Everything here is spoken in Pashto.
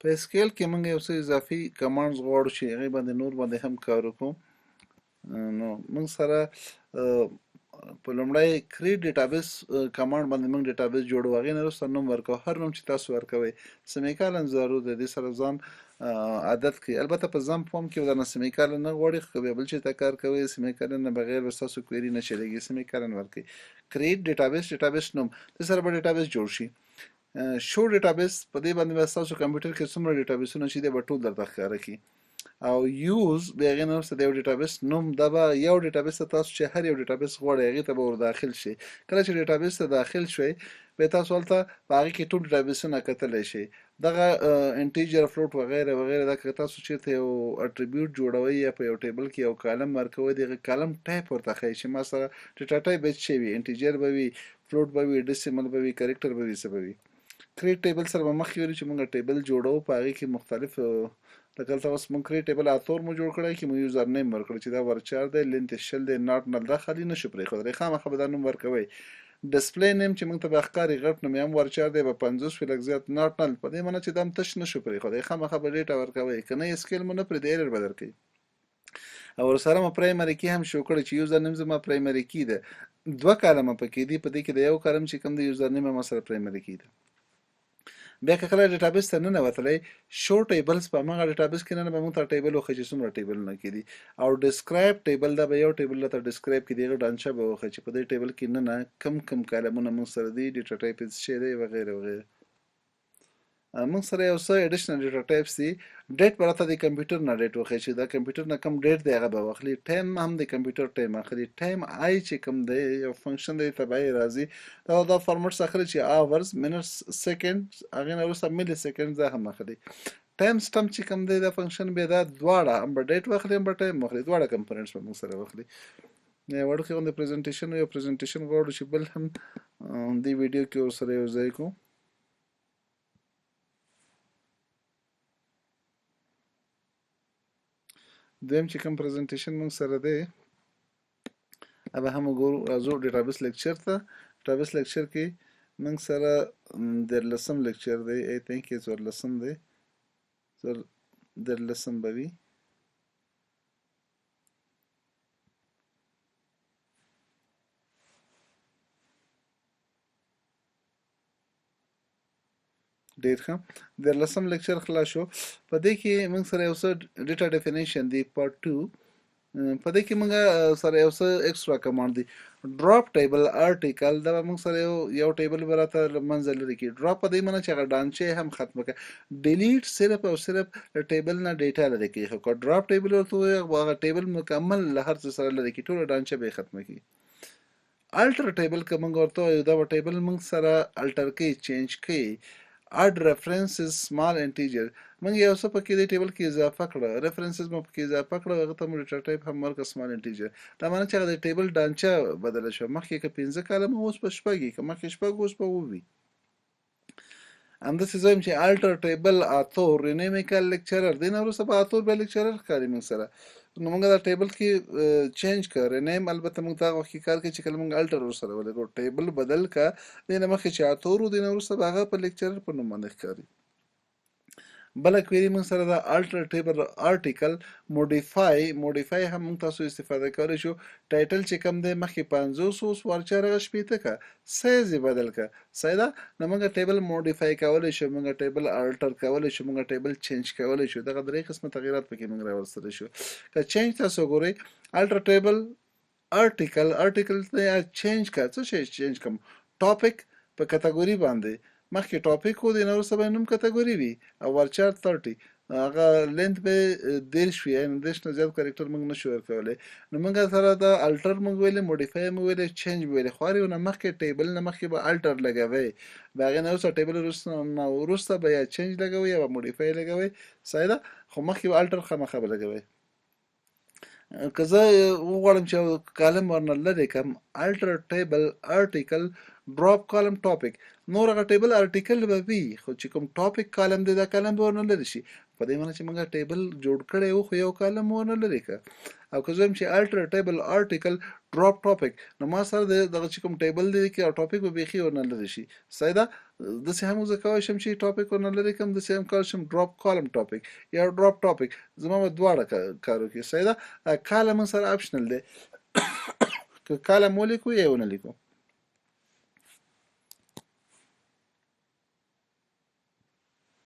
په SQL کې موږ یو څه اضافي کمانډز غواړو چې هغې باندې نور باندې هم کار وکړو. نو موږ سره په لومړی کریټ ډیټابیس کمانډ باندې موږ ډیټابیس جوړو. هغې نه وروسته نوم ورکوو. هر نوم چې تاسو ورکوئ سمیکالن ضرور دی. دې سره ځان عادت کړئ. البته په ځم فارم کې درنه سمیکالن نه غواړي، خو بیا بل چېرې ته کار کوئ سمیکالن نه بغیر به ستاسو کویري نه چلېږي. سمیکالن ورکړئ. کریټ ډیټابیس نوم، دې سره به ډیټابیس جوړ شي. شو ډیټابیس په دې باندې به ستاسو کمپیوټر کې څومره ډیټابیسونه چې دی به ټول درته ښکاره کړي. او یوز بیا هغې نه وروسته د یو ډیټابیس نوم، دا به یو ډیټابیس ته تاسو چې هر یو ډیټابیس غواړئ هغې ته به ور داخل شئ. کله چې ډیټابیس ته داخل شوئ بیا تاسو هلته په هغې کې ټول ډیټابیسونه کتلی شئ. دغه انټیجر فلوټ وغیره وغیره دا که تاسو چېرته یو اټریبیوټ جوړوئ یا په یو ټیبل کې یو کالم ورکوئ د هغې کالم ټایپ ورته ښایي چې ما سره ډیټا ټایپ به څه وي، انټیجر به وي، فلوټ به وي، ډیسیمل به وي، کریکټر به وي، څه به وي. کریټ ټیبل سره به مخکې ویلو چې موږ ټیبل جوړوو په هغې کې مختلف لکه دلته اوس موږ کریټ ټیبل اتور مو جوړ کړی چې مو یوزر نیم ورکړی چې دا ورچار دی، لینت یې 20 دی، ناټ نل دا خالي نه شو پرېښودلی. خامخا به دا نوم ورکوئ. ډسپلی نیم چې موږ ته به ښکاري غټ نوم یې هم ورچار دی، به 50 وي لږ زیات، ناټ نل په دې معنی چې دا هم تش نه شو پرېښودی. خامخا به ډېټا ورکوئ. که نه یې سکیل مو نه پرېږدي ایرر به درکوي. او ورسره مو پرایمري کی هم شو کړی چې یوزر نیم زما پرایمري کی ده. 2 کالمه پکې دي، په دې کې د یو کالم چې کوم د یوزر نیم ما سره پرایمري کی ده. بیا که کله ډیټابیس ته ننوتلی شو ټیبلز په هماغه ډیټابیس کې نه به موږ ته ټیبل وښیي چې څومره ټیبلونه کې دي. او ډسکرایب ټیبل دا به یو ټیبل راته ډسکرایب کړي، د هغه ډانچه به وښیي چې په دې ټیبل کې نه کم کالمونه موږ سره دي، ډیټا ټایپ یې څه شی دی وغیره وغیره. موږ سره یو څه اډیشنل ډیټا ټایپس دي. ډیټ به راته د کمپیوټر نه ډیټ وښیي چې دا کمپیوټر نه کم ډیټ دی هغه به واخلي. ټایم هم د کمپیوټر ټایم اخلي. ټایم آی چې کوم دی یو فنکشن دی تبعی راځي دا فارمټس اخلي چې آورز، منټس، سیکنډ، هغې نه وروسته ملي سیکنډ دا هم اخلي. ټایم سټمپ چې کوم دی دا فنکشن بیا دا دواړه هم به ډیټ واخلي هم به ټایم واخلي، دواړه کمپوننټس به موږ سره واخلي. وړوکی غوندې پریزنټیشن یو پریزنټیشن غواړو چې بل هم دې ویډیو کې ورسره یو ځای کړو. دویم چې کوم پریزنټیشن موږ سره دی هغه هم وګورو. راځو ډیټابیس لیکچر ته. ډیټابیس لیکچر کې موږ سره 13 لیکچر دی. آی تھنک یې 14 دی، 13 به وي. ډېر ښه. 13 لیکچر خلاص شو. په دې کې موږ سره یو څه ډیټا ډیفینیشن دی پارت 2. په دې کې موږ سره یو څه ایکسترا کمانډ دی. ډراپ ټیبل آرټیکل دا به موږ سره یو ټیبل به راته له منځه لرې کړي. ډراپ په دې معنی چې هغه ډانچې هم ختمه کړه. ډیلیټ صرف او صرف ټیبل نه ډیټا لرې کوي. خو که ډراپ ټیبل ورته ووایو هغه ټیبل مکمل له هر څه سره لرې کړي، ټوله ډانچه به یې ختمه کړي. الټر ټیبل که موږ ورته وایو دا به ټیبل موږ سره الټر کوي، چینج کوي. add references small integer موږ یو څه پکې دې ټیبل کې اضافه کړه، ریفرنسز مو پکې اضافه کړه، هغه ته مو ډیټا ټایپ هم ورکړه small integer. دا معنی چې هغه د ټیبل ډانچه بدله شوه. مخکې که 15 کالم اوس په 6 وي، که مخکې 6 اوس په 9 وي. همداسې زه وایم چې الټر ټیبل اتور رینیمیکل لیکچرر، دې نه وروسته به اتور بیا لیکچرر ښکاري موږ سره. نو موږ دا ټیبل کې چینج کړه رینیم. البته موږ دا وخت کې کار کوي چې کله موږ الټر ورسره ولګو ټیبل بدل کړه، دې نه مخکې چې اتور و دې نه وروسته به هغه په لیکچرر په نوم باندې ښکاري. بله کویري موږ سره د الټر ټیبل آرټیکل موډیفای هم موږ تاسو استفاده کولی شو. ټایټل چې کوم دی مخکې 50 اوس ورچار هغه 80 که سایز یې بدل که سایده. نو موږ ټیبل موډیفای کولی شو، موږ ټیبل الټر کولی شو، موږ ټیبل چینج کولی شو. دغه 3 قسمه تغییرات پکې موږ راوستلی شو. که چینج تاسو ګورئ الټر ټیبل آرټیکل چینج که څه شی چینج کوم؟ ټاپک په کټګوري باندې مخکې ټاپک و، د نه وروسته به نوم کټګوري وي او ورچار 30 هغه لینت به 30 وي، یعنې 30 نه زیات کرکټر موږ نشو ورکولی. نو موږ سره د الټر موږ ویلې، موډیفای موږ ویلې، چینج موږ ویلې. خو هر یو نه مخکې ټیبل نه مخکې به الټر لګوئ، د هغې نه وروسته ټیبل وروسته به یا چینج لګوئ یا به موډیفای لګوئ سایده، خو مخکې به الټر خامخا به لګوئ. که زه وغواړم چې یو کالم ورنه لرې کړم الټر ټیبل آرټیکل ډراپ کالم ټاپک نور هغه ټیبل ارټیکل به وي خو چې کوم ټاپک کالم دی دا کالم به ورنه لري شي په دې معنی چې موږ ټیبل جوړ کړی وو خو یو کالم ورنه لري که او که زه هم چې الټر ټیبل ارټیکل ډراپ ټاپک نو ما سره دغه چې کوم ټیبل دی کې او ټاپک به بیخي ورنه لري شي صحیح ده داسې هم زه کولی شم چې ټاپک ورنه لري کړم داسې هم کولی شم ډراپ کالم ټاپک یا ډراپ ټاپک زما به دواړه کار وکړي صحیح ده کالم سره اپشنل دی که کالم ولیکو یا ونه لیکو